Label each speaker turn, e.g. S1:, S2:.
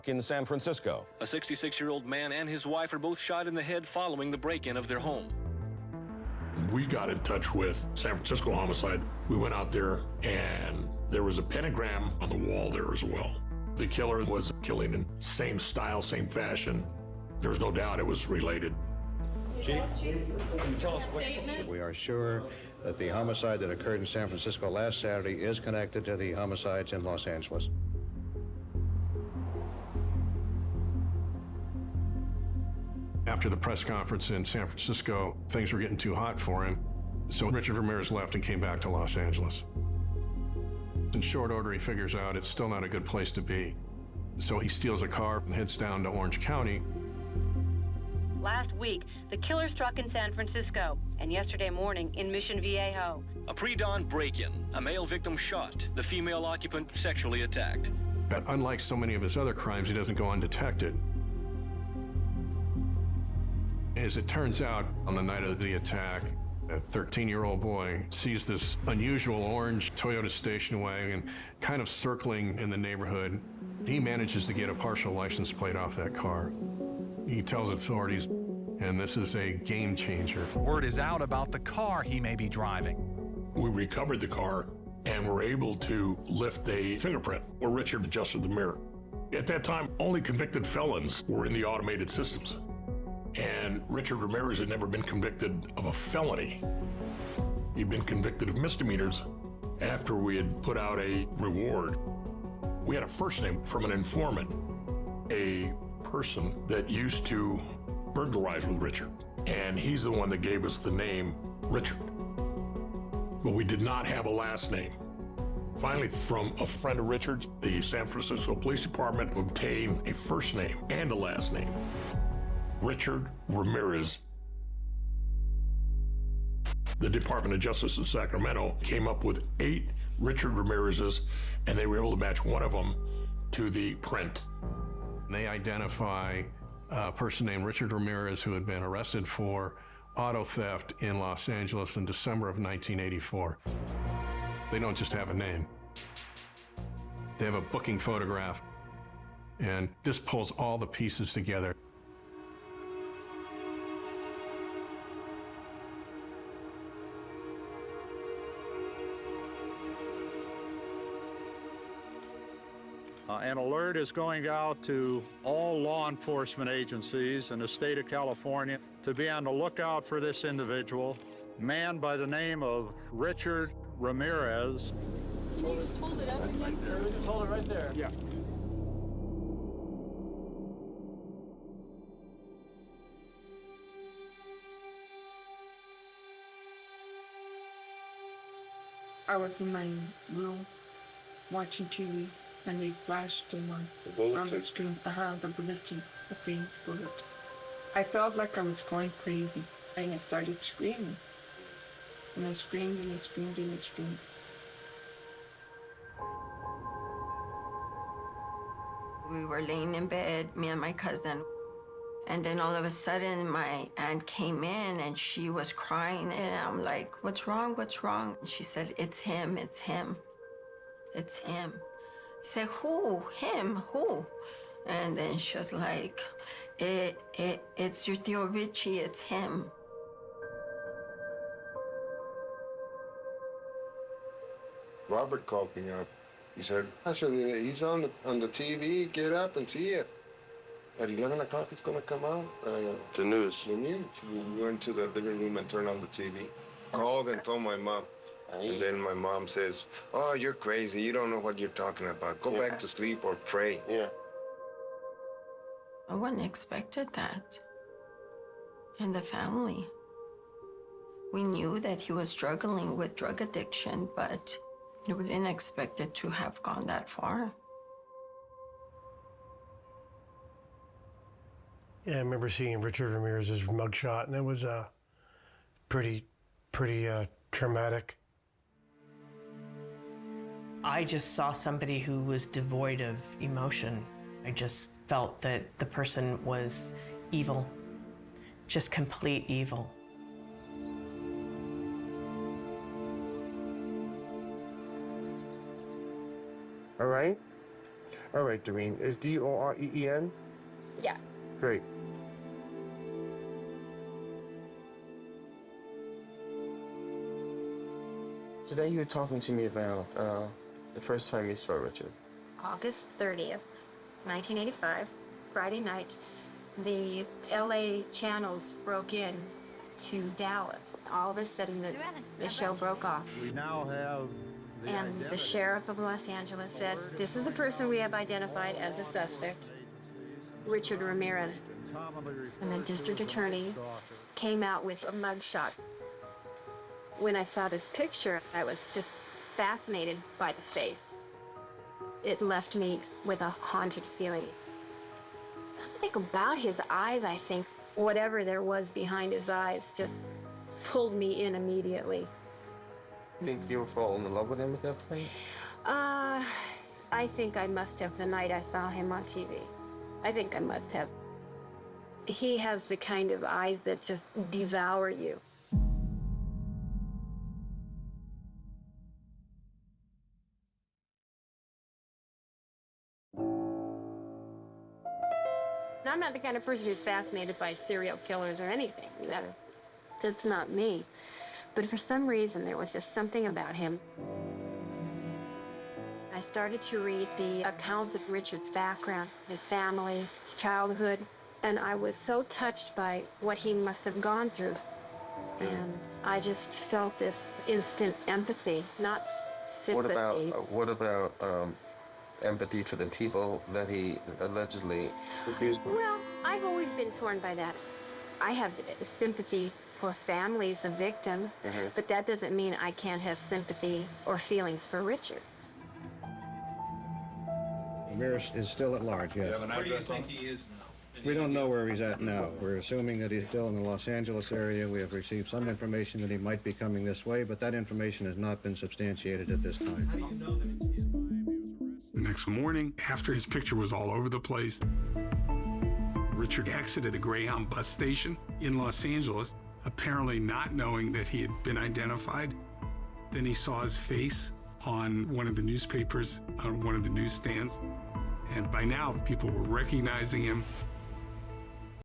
S1: in San Francisco.
S2: A 66-year-old man and his wife are both shot in the head following the break-in of their home.
S3: We got in touch with San Francisco Homicide. We went out there, and there was a pentagram on the wall there as well. The killer was killing in same style, same fashion. There's no doubt it was related.
S1: Chief, tell us what...
S4: We are sure that the homicide that occurred in San Francisco last Saturday is connected to the homicides in Los Angeles.
S5: After the press conference in San Francisco, things were getting too hot for him, so Richard Ramires left and came back to Los Angeles. In short order, he figures out it's still not a good place to be, so he steals a car and heads down to Orange County.
S6: Last week, the killer struck in San Francisco, and yesterday morning in Mission Viejo.
S2: A pre-dawn break-in, a male victim shot, the female occupant sexually attacked.
S5: But unlike so many of his other crimes, he doesn't go undetected. As it turns out, on the night of the attack, a 13-year-old boy sees this unusual orange Toyota station wagon kind of circling in the neighborhood. He manages to get a partial license plate off that car. He tells authorities, and this is a game changer.
S7: Word is out about the car he may be driving.
S3: We recovered the car and were able to lift a fingerprint where Richard adjusted the mirror. At that time, only convicted felons were in the automated systems. And Richard Ramires had never been convicted of a felony. He'd been convicted of misdemeanors after we had put out a reward. We had a first name from an informant, a person that used to burglarize with Richard. And he's the one that gave us the name Richard. But we did not have a last name. Finally, from a friend of Richard's, the San Francisco Police Department obtained a first name and a last name. Richard Ramires. The Department of Justice in Sacramento came up with 8 Richard Ramirez's, and they were able to match one of them to the print.
S5: They identify a person named Richard Ramires who had been arrested for auto theft in Los Angeles in December of 1984. They don't just have a name. They have a booking photograph, and this pulls all the pieces together.
S8: An alert is going out to all law enforcement agencies in the state of California to be on the lookout for this individual, a man by the name of Richard Ramires.
S9: Can you just hold it up again?
S10: Just hold it right there.
S8: Yeah.
S9: I was in my room watching TV. And they flashed on the screen. The bullets, the famous bullet. I felt like I was going crazy, and I started screaming. And I screamed and I screamed and I screamed.
S11: We were laying in bed, me and my cousin. And then all of a sudden, my aunt came in and she was crying. And I'm like, what's wrong? What's wrong? And she said, it's him, it's him, it's him. I said, who? Him? Who? And then she was like, it's your Tío Richie, it's him.
S12: Robert called me up. He said, he's on the TV, get up and see it. At 11 o'clock, it's going to come out.
S10: The news.
S12: The news. We went to the living room and turned on the TV. Called and told my mom. And then my mom says, oh, you're crazy. You don't know what you're talking about. Go back to sleep or pray.
S10: Yeah.
S11: No one expected that in the family. We knew that he was struggling with drug addiction, but we didn't expect it to have gone that far.
S13: Yeah, I remember seeing Richard Ramirez's mugshot, and it was pretty traumatic.
S14: I just saw somebody who was devoid of emotion. I just felt that the person was evil, just complete evil.
S10: All right?
S15: All right, Doreen. Is Doreen?
S11: Yeah.
S15: Great. Today you were talking to me about the first time you saw Richard.
S16: August 30th, 1985, Friday night, the LA channels broke in to Dallas. All of a sudden, the show broke off.
S8: We now have
S16: And the sheriff of Los Angeles says, this is the person we have identified as a suspect, Richard Ramirez. And the district attorney came out with a mugshot. When I saw this picture, I was just fascinated by the face. It left me with a haunted feeling. Something about his eyes, I think, whatever there was behind his eyes just pulled me in immediately.
S15: You think you were falling in love with him at that point?
S16: I think I must have the night I saw him on TV. I think I must have. He has the kind of eyes that just devour you. I'm not the kind of person who's fascinated by serial killers or anything. That's not me. But for some reason, there was just something about him. I started to read the accounts of Richard's background, his family, his childhood, and I was so touched by what he must have gone through. And I just felt this instant empathy, not sympathy.
S15: What about empathy for the people that he allegedly abused?
S16: Well, I've always been torn by that. I have sympathy for families of victims, but that doesn't mean I can't have sympathy or feelings for Richard.
S4: Ramirez is still at large, yes.
S1: Where do you think he is now?
S4: We don't know where he's at now. We're assuming that he's still in the Los Angeles area. We have received some information that he might be coming this way, but that information has not been substantiated at this time.
S1: How do you know that it's his?
S3: The next morning, after his picture was all over the place, Richard exited the Greyhound bus station in Los Angeles, apparently not knowing that he had been identified. Then he saw his face on one of the newspapers, on one of the newsstands. And by now, people were recognizing him.